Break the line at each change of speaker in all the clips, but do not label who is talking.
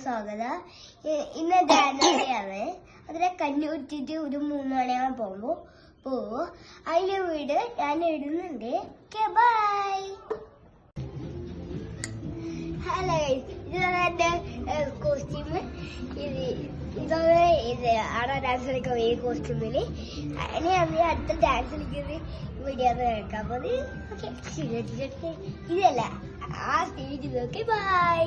സ്വാഗതം. ഇന്ന് ജാനുവരിയാണ്. അതിനെ കഞ്ഞി കുറ്റിട്ട് ഒരു 3 മണിയാകുമ്പോൾ പോവും. അതിന്റെ വീട് ഞാൻ ഇടുന്നുണ്ട്. ബൈ. ഹലോ, ഇതാണ് എന്റെ കോസ്റ്റ്യൂം. ഇതാണ് ആടെ ഡാൻസ് കളിക്കാൻ ഈ കോസ്റ്റ്യൂമില്. ഇനി അടുത്ത ഡാൻസ് കളിക്കുന്നത് വീഡിയോ കേൾക്കാൻ പോകുന്നത്. ഇതല്ല ആ സ്റ്റേജ് നോക്കി. ബൈ.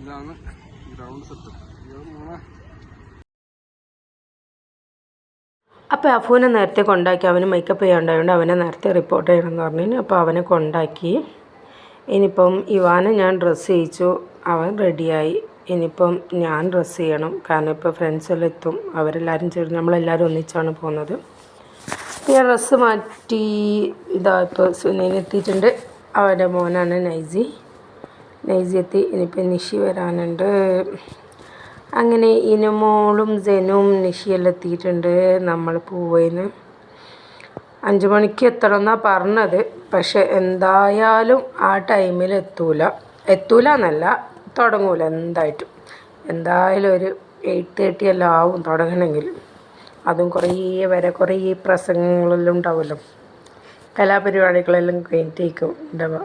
ഇതാണ് ഗ്രൗണ്ട് സെറ്റ്.
അപ്പോൾ അഫൂനെ നേരത്തെ കൊണ്ടാക്കി. അവന് മേക്കപ്പ് ചെയ്യാണ്ടായതുകൊണ്ട് അവനെ നേരത്തെ റിപ്പോർട്ട് ചെയ്യണമെന്ന് പറഞ്ഞു. അപ്പോൾ അവനെ കൊണ്ടാക്കി. ഇനിയിപ്പം ഇവാനെ ഞാൻ ഡ്രസ്സ് ചെയ്യിച്ചു. അവൻ റെഡിയായി. ഇനിയിപ്പം ഞാൻ ഡ്രസ്സ് ചെയ്യണം. കാരണം ഇപ്പോൾ ഫ്രണ്ട്സെല്ലാം എത്തും. അവരെല്ലാവരും ചേർന്ന് നമ്മളെല്ലാവരും ഒന്നിച്ചാണ് പോകുന്നത്. ഞാൻ ഡ്രസ്സ് മാറ്റി. ഇതാ ഇപ്പോൾ സുനീനെത്തിയിട്ടുണ്ട്. അവൻ്റെ മോനാണ് നൈസി എത്തി. ഇനിയിപ്പോൾ നിഷി വരാനുണ്ട്. അങ്ങനെ ഇനുമോളും സെനും നിഷിയെല്ലാം എത്തിയിട്ടുണ്ട്. നമ്മൾ പോവേന്ന് 5 മണിക്ക് എത്തണമെന്നാണ് പറഞ്ഞത്. പക്ഷെ എന്തായാലും ആ ടൈമിൽ എത്തൂല എന്നല്ല, തുടങ്ങൂല. എന്തായാലും ഒരു 8:30 എല്ലാം ആവും തുടങ്ങണമെങ്കിൽ. അതും കുറേ പ്രസംഗങ്ങളെല്ലാം ഉണ്ടാവുമല്ലോ, കലാപരിപാടികളെല്ലാം കഴിഞ്ഞിട്ടേക്കും ഉണ്ടാവുക.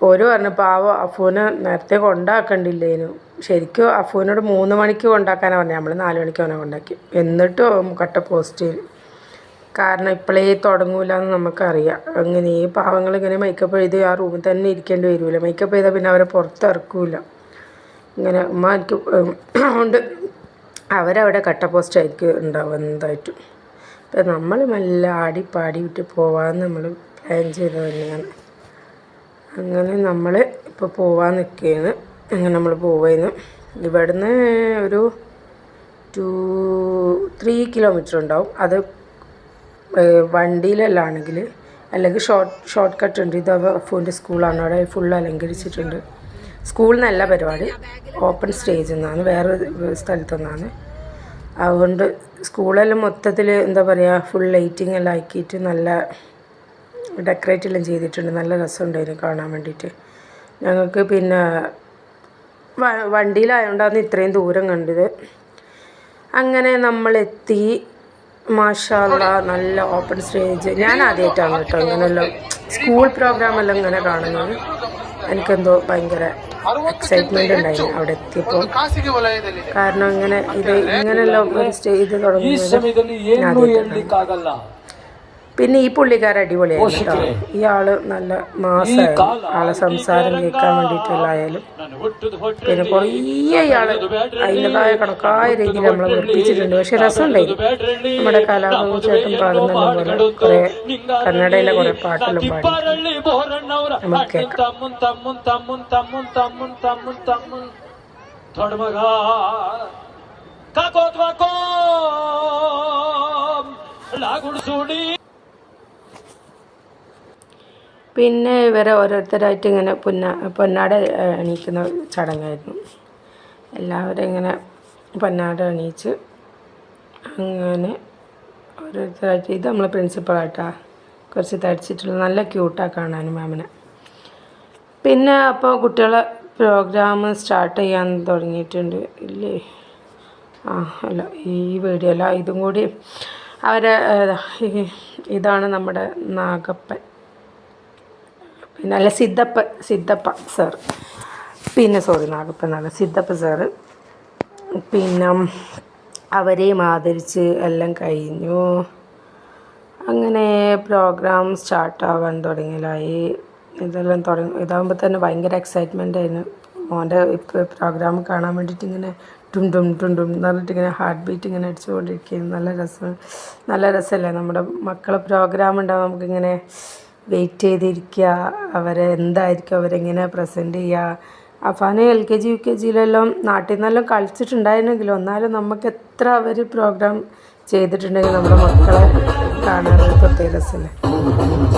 ഓരോ പറഞ്ഞപ്പോൾ അഫൂനെ നേരത്തെ കൊണ്ടാക്കണ്ടില്ലേനു. ശരിക്കും അഫൂനോട് 3 മണിക്ക് കൊണ്ടാക്കാനാണ് പറഞ്ഞത്. നമ്മൾ 4 മണിക്ക് അവനെ കൊണ്ടാക്കി. എന്നിട്ടും കട്ട പോസ്റ്റ്. കാരണം ഇപ്പോഴേ തുടങ്ങൂല എന്ന് നമുക്കറിയാം. അങ്ങനെ ഈ പാവങ്ങൾ ഇങ്ങനെ മേക്കപ്പ് ചെയ്ത് ആ റൂമിൽ തന്നെ ഇരിക്കേണ്ടി വരില്ല. മേക്കപ്പ് ചെയ്താൽ പിന്നെ അവരെ പുറത്തിറക്കൂല. ഇങ്ങനെ എനിക്ക് കൊണ്ട് അവരവിടെ കട്ട പോസ്റ്റ് ആയിരിക്കും ഉണ്ടാവും എന്തായിട്ടും. അപ്പം നമ്മൾ മെല്ലെ ആടിപ്പാടി വിട്ട് പോകാമെന്ന് നമ്മൾ പ്ലാൻ ചെയ്തത് തന്നെയാണ്. അങ്ങനെ നമ്മൾ ഇപ്പോൾ പോവാൻ നിൽക്കുകയാണ്. അങ്ങനെ നമ്മൾ പോവുകയെന്ന്. ഇവിടുന്ന് ഒരു 3 കിലോമീറ്റർ ഉണ്ടാവും. അത് വണ്ടിയിലെല്ലാണെങ്കിൽ, അല്ലെങ്കിൽ ഷോർട്ട് കട്ട് ഉണ്ട്. ഇത് അഫൂൻ്റെ സ്കൂളാണ്. അവിടെ ഫുൾ അലങ്കരിച്ചിട്ടുണ്ട്. സ്കൂളിൽ നിന്നല്ല പരിപാടി, ഓപ്പൺ സ്റ്റേജിൽ നിന്നാണ്, വേറെ സ്ഥലത്തു നിന്നാണ്. അതുകൊണ്ട് സ്കൂളെല്ലാം മൊത്തത്തിൽ എന്താ പറയുക, ഫുൾ ലൈറ്റിംഗ് എല്ലാം ആക്കിയിട്ട് നല്ല ഡെക്കറേറ്റ് എല്ലാം ചെയ്തിട്ടുണ്ട്. നല്ല രസമുണ്ടായിരുന്നു കാണാൻ വേണ്ടിയിട്ട്. ഞങ്ങൾക്ക് പിന്നെ വണ്ടിയിലായതുകൊണ്ടാണ് ഇത്രയും ദൂരം കണ്ടത്. അങ്ങനെ നമ്മളെത്തി. മാഷാ അല്ലാഹ്, നല്ല ഓപ്പൺ സ്റ്റേജ്. ഞാൻ ആദ്യമായിട്ടാണ് കേട്ടോ ഇങ്ങനെയെല്ലാം സ്കൂൾ പ്രോഗ്രാമെല്ലാം ഇങ്ങനെ കാണുന്നത്. എനിക്കെന്തോ ഭയങ്കര എക്സൈറ്റ്മെൻ്റ് ഉണ്ടായിരുന്നു അവിടെ എത്തിയപ്പോൾ. കാരണം ഇങ്ങനെയെല്ലാം ഒരു സ്റ്റേജ് തുടങ്ങുന്നത് ഞാൻ ആദ്യമായിട്ടാണ്. പിന്നെ ഈ പുള്ളിക്കാരൻ അടിപൊളിയായിരുന്നു കേട്ടോ. ഈ ആള് നല്ല മാസമായിരുന്നു. ആളെ സംസാരം കേൾക്കാൻ വേണ്ടിയിട്ടുള്ളായാലും പിന്നെ കുറേ ഇയാള് അതിൻ്റെതായ കണക്കായ രീതിയിൽ നമ്മളെ പഠിപ്പിച്ചിട്ടുണ്ട്. പക്ഷെ രസമുണ്ടായിരുന്നു. നമ്മുടെ കലാഭവൻ ചേട്ടൻ പാടുന്ന പോലെ കുറേ കന്നഡയിലെ കുറേ പാട്ടെല്ലാം പാടി നമുക്ക് കേൾക്കാം. പിന്നെ ഇവരെ ഓരോരുത്തരായിട്ട് ഇങ്ങനെ പൊന്നാട അണിയിക്കുന്ന ചടങ്ങായിരുന്നു. എല്ലാവരും ഇങ്ങനെ പൊന്നാട അണിയിച്ച് അങ്ങനെ ഓരോരുത്തരായിട്ട്. ഇത് നമ്മളെ പ്രിൻസിപ്പളായിട്ടാ, കുറച്ച് തടിച്ചിട്ടുള്ള, നല്ല ക്യൂട്ടാണ് കാണാനും മാമിനെ. പിന്നെ അപ്പോൾ കുട്ടികളെ പ്രോഗ്രാം സ്റ്റാർട്ട് ചെയ്യാൻ തുടങ്ങിയിട്ടുണ്ട് ഇല്ലേ? അല്ല, ഈ വീഡിയോ അല്ല, ഇതും കൂടി അവരെ. ഇതാണ് നമ്മുടെ നാഗപ്പൻ, പിന്നെ അല്ല സിദ്ധപ്പ സാർ. പിന്നെ നാഗപ്പൻ എന്നല്ല, സിദ്ധപ്പ സാറ്. പിന്നെ അവരെയും ആദരിച്ച് എല്ലാം കഴിഞ്ഞു. അങ്ങനെ പ്രോഗ്രാം സ്റ്റാർട്ടാവാൻ തുടങ്ങിയതായി. ഇതാകുമ്പോൾ തന്നെ ഭയങ്കര എക്സൈറ്റ്മെൻ്റ് ആയിരുന്നു. മോൻ്റെ ഇപ്പോൾ പ്രോഗ്രാം കാണാൻ വേണ്ടിയിട്ട് ഇങ്ങനെ ടും എന്ന് പറഞ്ഞിട്ട് ഇങ്ങനെ ഹാർട്ട് ബീറ്റ് ഇങ്ങനെ അടിച്ചുകൊണ്ടിരിക്കുകയും നല്ല രസമല്ലേ നമ്മുടെ മക്കളെ പ്രോഗ്രാം ഉണ്ടാകും. നമുക്കിങ്ങനെ വെയിറ്റ് ചെയ്തിരിക്കുക, അവരെ എന്തായിരിക്കും അവരെങ്ങനെ പ്രസൻറ്റ് ചെയ്യുക. അഫാന് LKG UKGയിലെല്ലാം നാട്ടിൽ നിന്നെല്ലാം കളിച്ചിട്ടുണ്ടായിരുന്നെങ്കിലും എന്നാലും നമുക്ക് എത്ര അവർ പ്രോഗ്രാം ചെയ്തിട്ടുണ്ടെങ്കിൽ നമ്മുടെ മക്കളെ കാണാനൊരു പ്രത്യേക രസമല്ലേ.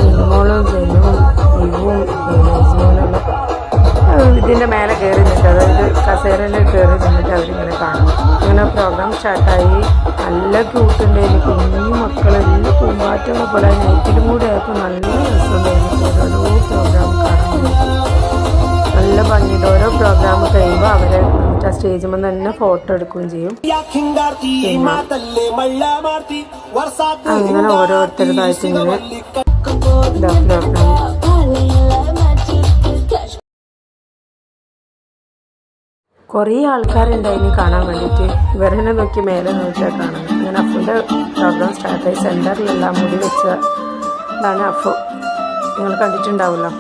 ഇന്നോളും ജനുവും ഇവും നൈജുമോനെല്ലാം ഇതിൻ്റെ മേലെ കയറി നിന്നിട്ട്, അതായത് കസേരയിൽ കയറി നിന്നിട്ട് അവരിങ്ങനെ കാണും. അങ്ങനെ പ്രോഗ്രാം സ്റ്റാർട്ടായി. നല്ല ക്യൂട്ടുണ്ടായിരുന്നു, കുഞ്ഞു മക്കളെല്ലാം പൂമ്പാറ്റകളെ പോലെ. നൈറ്റിലും കൂടെ ആയപ്പോൾ നല്ല രസമുണ്ടായിരുന്നു ഓരോ പ്രോഗ്രാം കാണാൻ. നല്ല ഭംഗിയുണ്ട്. ഓരോ പ്രോഗ്രാം കഴിയുമ്പോൾ അവരെ ആ സ്റ്റേജിൽ തന്നെ ഫോട്ടോ എടുക്കുകയും ചെയ്യും. അങ്ങനെ ഓരോരുത്തരുതായിട്ട് ഇങ്ങനെ പ്രോഗ്രാം. കുറേ ആൾക്കാരുണ്ടായിരുന്നു കാണാൻ വേണ്ടിയിട്ട്. ഇവരെന്നെ നോക്കി മേലെ നോക്കിയാൽ കാണാം. ഇങ്ങനെ അഫുൻ്റെ പ്രോഗ്രാം സ്റ്റാർട്ടായി. സെൻറ്ററിലെല്ലാം മുടി വെച്ചതാണ് അഫു. നിങ്ങൾ കണ്ടിട്ടുണ്ടാവുമല്ലോ.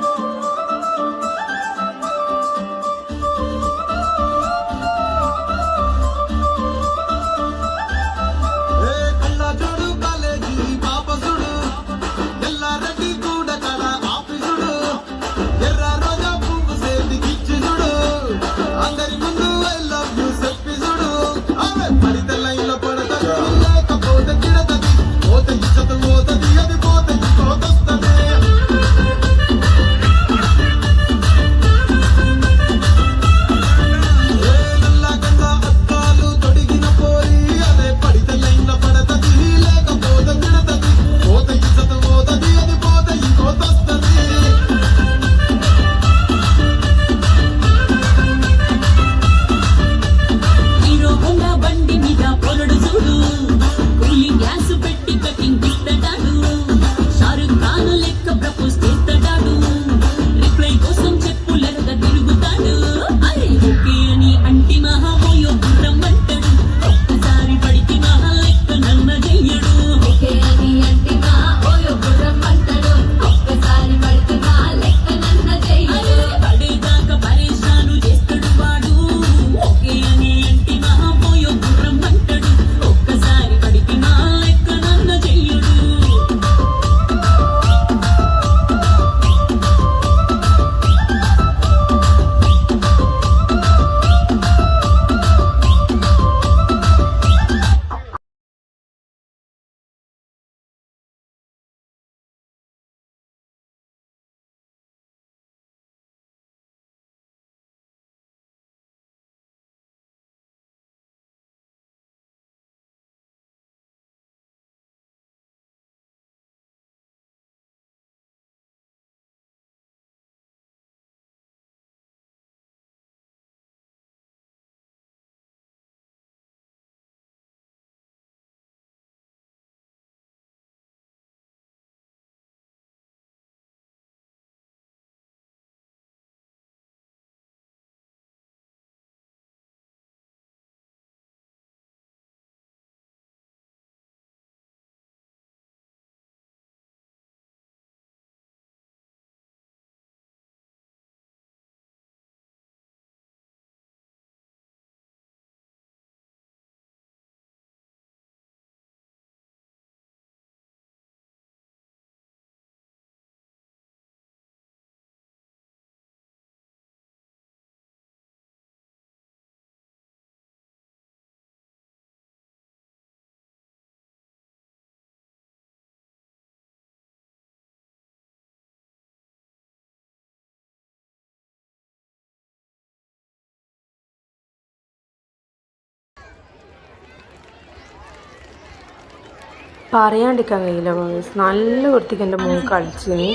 പറയാണ്ടിരിക്കാൻ കഴിയില്ല ബോയ്സ്. നല്ല വൃത്തിക്ക് എൻ്റെ മോൻ കളിച്ചിന്.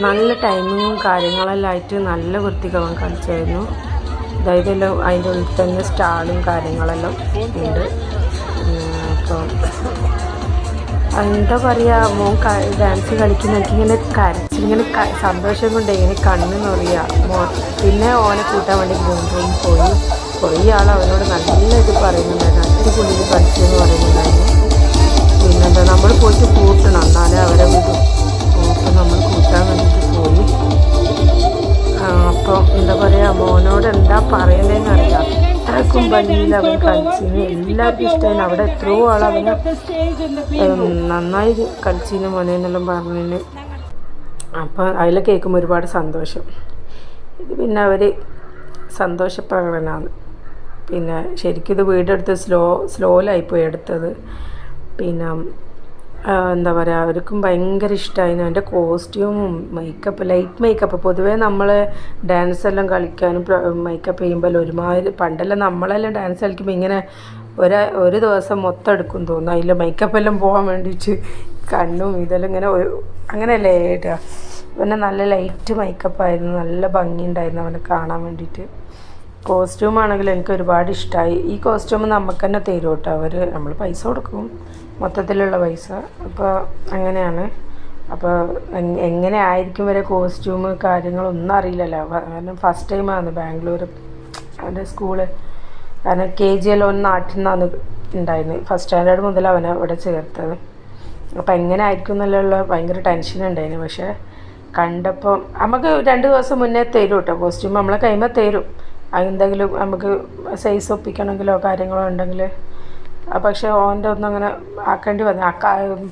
നല്ല ടൈമിങ്ങും കാര്യങ്ങളെല്ലാം ആയിട്ട് നല്ല വൃത്തിക്ക് അവൻ കളിച്ചായിരുന്നു. അതായത് എല്ലാം അതിൻ്റെ ഉള്ളിൽ തന്നെ സ്റ്റാളും കാര്യങ്ങളെല്ലാം ഉണ്ട്. അപ്പം എന്താ പറയുക, മോൻ ഡാൻസ് കളിക്കുന്ന എനിക്കിങ്ങനെ കരച്ചിലിങ്ങനെ സന്തോഷം കൊണ്ട് എങ്ങനെ കണ്ണെന്ന് പറയുക മോൻ. പിന്നെ ഓനെ കൂട്ടാൻ വേണ്ടി ഗ്രൗണ്ടിൽ പോയി. കുറേ ആൾ അവനോട് നല്ല ഇത് പറയുന്നുണ്ടായിരുന്നു, അടിപൊളിയിൽ കളിച്ചു എന്ന് പറയുന്നുണ്ടായിരുന്നു. പിന്നെന്താ നമ്മൾ പോയിട്ട് കൂട്ടണം, എന്നാലേ അവരെ വിടും. അപ്പം നമ്മൾ കൂട്ടാൻ വേണ്ടിയിട്ട് പോയി. അപ്പം എന്താ പറയുക, മോനോട് എന്താ പറയണേന്ന് അറിയാം. അത്രക്കും ഭംഗിയിൽ അവൻ കളിച്ചിന്. എല്ലാവർക്കും ഇഷ്ടമായി. അവിടെ എത്രയോ ആളവന് നന്നായി കളിച്ചിന് മോനെ എന്നെല്ലാം പറഞ്ഞതിന്. അപ്പം അതിൽ കേൾക്കുമ്പോൾ ഒരുപാട് സന്തോഷം. ഇത് പിന്നെ അവർ സന്തോഷപ്രകടനമാണ്. പിന്നെ ശരിക്കും ഇത് വീടെടുത്ത് സ്ലോയിലായിപ്പോയി എടുത്തത്. പിന്നെ എന്താ പറയുക, അവർക്കും ഭയങ്കര ഇഷ്ടമായിരുന്നു എൻ്റെ കോസ്റ്റ്യൂമും മേക്കപ്പ്, ലൈറ്റ് മേക്കപ്പ്. പൊതുവേ നമ്മൾ ഡാൻസ് എല്ലാം കളിക്കാനും മേക്കപ്പ് ചെയ്യുമ്പോൾ ഒരുമാതിരി, പണ്ടെല്ലാം നമ്മളെല്ലാം ഡാൻസ് കളിക്കുമ്പോൾ ഇങ്ങനെ ഒരു ദിവസം മൊത്തം എടുക്കും തോന്നുന്നു. അതിൽ മേക്കപ്പ് എല്ലാം പോകാൻ വേണ്ടിയിട്ട് കണ്ണും ഇതെല്ലാം ഇങ്ങനെ അങ്ങനെയല്ലേ ഏട്ടാ. പിന്നെ നല്ല ലൈറ്റ് മേക്കപ്പായിരുന്നു, നല്ല ഭംഗിയുണ്ടായിരുന്നു അവനെ കാണാൻ വേണ്ടിയിട്ട്. കോസ്റ്റ്യൂമാണെങ്കിൽ എനിക്ക് ഒരുപാട് ഇഷ്ടമായി. ഈ കോസ്റ്റ്യൂം നമുക്ക് തന്നെ തരും കേട്ടോ അവർ, നമ്മൾ പൈസ കൊടുക്കും, മൊത്തത്തിലുള്ള പൈസ. അപ്പോൾ അങ്ങനെയാണ്. അപ്പോൾ എങ്ങനെ ആയിരിക്കും വരെ കോസ്റ്റ്യൂം കാര്യങ്ങളൊന്നും അറിയില്ലല്ലോ. കാരണം ഫസ്റ്റ് ടൈമാണ് ബാംഗ്ലൂർ അവൻ്റെ സ്കൂള്. കാരണം KG നാട്ടിൽ നിന്നാണ് ഉണ്ടായിരുന്നത്. ഫസ്റ്റ് സ്റ്റാൻഡേർഡ് മുതൽ അവനെ ഇവിടെ ചേർത്തത്. അപ്പോൾ എങ്ങനെ ആയിരിക്കും എന്നുള്ള ഭയങ്കര ടെൻഷൻ ഉണ്ടായിരുന്നു. പക്ഷേ കണ്ടപ്പോൾ നമുക്ക് 2 ദിവസം മുന്നേ തരും കേട്ടോ കോസ്റ്റ്യൂം, നമ്മളെ കൈമ തരും. എന്തെങ്കിലും നമുക്ക് സൈസ് ഒപ്പിക്കണമെങ്കിലോ കാര്യങ്ങളോ ഉണ്ടെങ്കിൽ. പക്ഷേ ഓൻ്റെ ഒന്നും അങ്ങനെ ആക്കേണ്ടി വന്നു.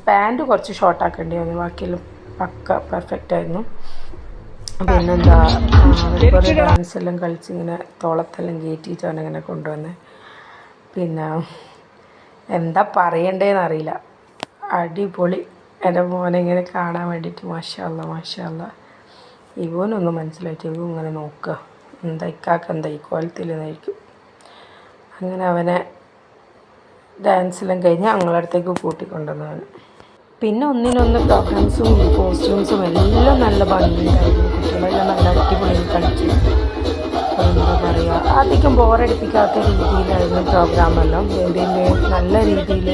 പാൻറ്റ് കുറച്ച് ഷോർട്ട് ആക്കേണ്ടി വന്നു, ബാക്കിയെല്ലാം പക്ക പെർഫെക്റ്റ് ആയിരുന്നു. പിന്നെന്താ, കുറേ ഡാൻസ് എല്ലാം കളിച്ച് ഇങ്ങനെ തോളത്തെല്ലാം കയറ്റിയിട്ട് അവനിങ്ങനെ കൊണ്ടുവന്ന്. പിന്നെ എന്താ പറയണ്ടേന്ന് അറിയില്ല, അടിപൊളി. എൻ്റെ മോനെ ഇങ്ങനെ കാണാൻ വേണ്ടിയിട്ട് മാഷാ അല്ലാ. ഇവനൊന്നും മനസ്സിലായിട്ട് ഇവ ഇങ്ങനെ നോക്കുക, എന്താ ഇക്കാക്ക് എന്താ ഈ കോലത്തിൽ എന്നായിരിക്കും. അങ്ങനെ അവനെ ഡാൻസെല്ലാം കഴിഞ്ഞ് ഞങ്ങളുടെ അടുത്തേക്ക് കൂട്ടിക്കൊണ്ടുവന്നവന്. പിന്നെ ഒന്നിനൊന്ന് പ്രോഗ്രാംസും കോസ്റ്റ്യൂംസും എല്ലാം നല്ല ഭംഗിയുണ്ടായിരുന്നു. കുട്ടികളെല്ലാം നല്ല അടിപൊളിയിൽ കളിച്ചു. എന്താ പറയുക, അധികം ബോറടിപ്പിക്കാത്ത രീതിയിലായിരുന്നു പ്രോഗ്രാമെല്ലാം. നല്ല രീതിയിൽ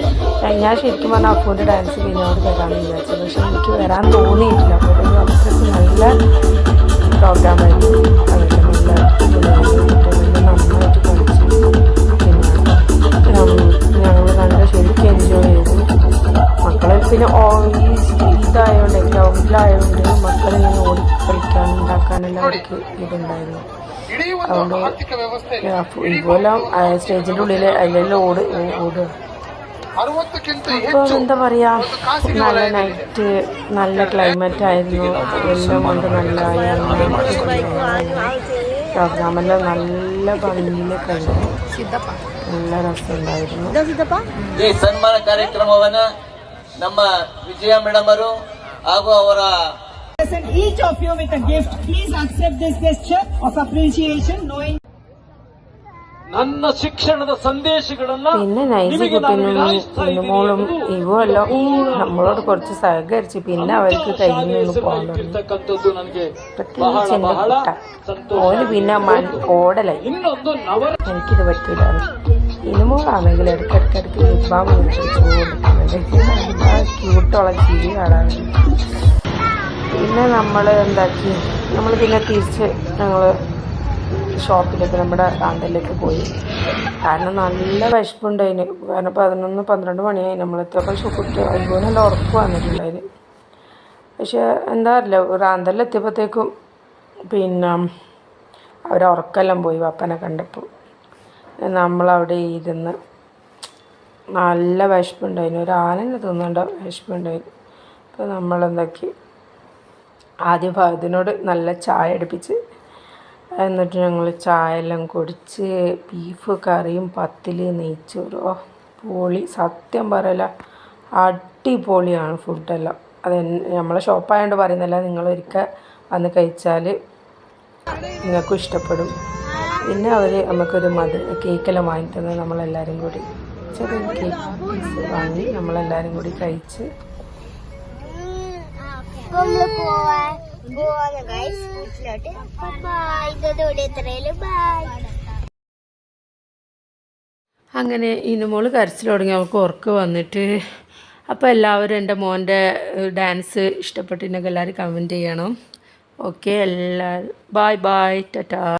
ഞാൻ ശരിക്കും പറഞ്ഞാൽ അപ്പൂൻ്റെ ഡാൻസ് കഴിഞ്ഞവർ വരാമെന്ന് വിചാരിച്ചു. പക്ഷേ എനിക്ക് വരാൻ തോന്നിയിട്ടില്ല. അപ്പോൾ അത്രയ്ക്ക് നല്ല പ്രോഗ്രാമായിരുന്നു. അതെല്ലാം നല്ല കുട്ടികളെല്ലാം നന്നായിട്ട് കളിച്ചു. പിന്നെ ഞങ്ങൾ നല്ല ശരിക്കും എൻജോയ് ചെയ്തു. മക്കളെ പിന്നെ ഇതായതുകൊണ്ട് ഗ്രൗണ്ടിലായതുകൊണ്ട് മക്കളിങ്ങനെ ഓടി കളിക്കാനും ഉണ്ടാക്കാനെല്ലാം അവർക്ക് ഇതുണ്ടായിരുന്നു. അതുകൊണ്ട് ഇതുപോലെല്ലാം സ്റ്റേജിൻ്റെ ഉള്ളിൽ അതിലെല്ലാം ഓടുക. അപ്പോൾ എന്താ പറയുക, നല്ല നൈറ്റ്, നല്ല ക്ലൈമറ്റ് ആയിരുന്നു. എല്ലാം കൊണ്ട് നല്ല പ്രോഗ്രാമെല്ലാം നല്ല ഭംഗിയിൽ കഴിഞ്ഞു. നല്ല രസമുണ്ടായിരുന്നു.
ಈ ಸನ್ಮಾನ ಕಾರ್ಯಕ್ರಮವನ್ನ ನಮ್ಮ ವಿಜಯ ಮೇಡಮ್ ಅವರು ಹಾಗೂ ಅವರ
each of you with a gift. Please accept this gesture of appreciation, knowing
ನನ್ನ ಶಿಕ್ಷಣದ ಸಂದೇಶಗಳನ್ನ
പിന്നെ നൈസ് കുട്ടിനും മോളും ഇവെല്ലാം നമ്മളോട് കുറച്ച് സഹകരിച്ച് പിന്നെ അവർക്ക് കയ്യിൽ നിന്ന് പോകാൻ തുടങ്ങി. പ്രത്യേകിച്ച് എൻ്റെ കുട്ട ഓന് പിന്നെ ഓടലായി. എനിക്കിത് പറ്റൂല. ഇനുമോളാണെങ്കിൽ ഇടയ്ക്കിടയ്ക്ക് ലിപ്ബാം കൊടുക്കുന്നുണ്ട്. ക്യൂട്ടുള്ള ചിരി കാണാൻ. പിന്നെ നമ്മൾ എന്താക്കി, നമ്മൾ പിന്നെ തിരിച്ച് ഞങ്ങൾ ഷോപ്പിലേക്ക്, നമ്മുടെ ആണ്ടലിലേക്ക് പോയി. കാരണം നല്ല വിശപ്പുണ്ടായിന്. കാരണം 11-12 മണിയായി നമ്മളെത്തിയപ്പോൾ. പക്ഷെ കുട്ടി അതുപോലെല്ലാം ഉറപ്പ് വന്നിട്ടുണ്ടായിന്. പക്ഷെ എന്താ അറിയില്ല, റാന്തലിലെത്തിയപ്പോഴത്തേക്കും പിന്നെ അവർ ഉറക്കെല്ലാം പോയി വാപ്പനെ കണ്ടപ്പോൾ. നമ്മളവിടെ ഇരുന്ന് നല്ല വിശപ്പുണ്ടായിന്. ഒരു ആനന്നെ തിന്നേണ്ട വിശപ്പുണ്ടായിന്. അപ്പോൾ നമ്മളെന്താക്കി, ആദ്യം ഇതിനോട് നല്ല ചായ അടുപ്പിച്ച്, എന്നിട്ട് ഞങ്ങൾ ചായ എല്ലാം കുടിച്ച് ബീഫ് കറിയും പത്തില് നെയ്ച്ചോറും. പൊളി, സത്യം പറയല അടിപൊളിയാണ് ഫുഡെല്ലാം. അത് നമ്മളെ ഷോപ്പായതുകൊണ്ട് പറയുന്നില്ല, നിങ്ങളൊരിക്കൽ വന്ന് കഴിച്ചാൽ നിങ്ങൾക്കും ഇഷ്ടപ്പെടും. പിന്നെ അവർ നമുക്കൊരു കേക്കെല്ലാം വാങ്ങി തന്നത് നമ്മളെല്ലാവരും കൂടി ചെറിയ കേക്ക് വാങ്ങി നമ്മളെല്ലാവരും കൂടി കഴിച്ച്. അങ്ങനെ ഇന്നുമോള് കരച്ചിൽ തുടങ്ങി, അവൾക്ക് ഉറക്ക് വന്നിട്ട്. അപ്പോൾ എല്ലാവരും എൻ്റെ മോൻ്റെ ഡാൻസ് ഇഷ്ടപ്പെട്ടിട്ടുണ്ടെങ്കിൽ എല്ലാവരും കമൻറ്റ് ചെയ്യണം. ഓക്കെ, എല്ലാവരും ബൈ ബൈ, ടാറ്റാ.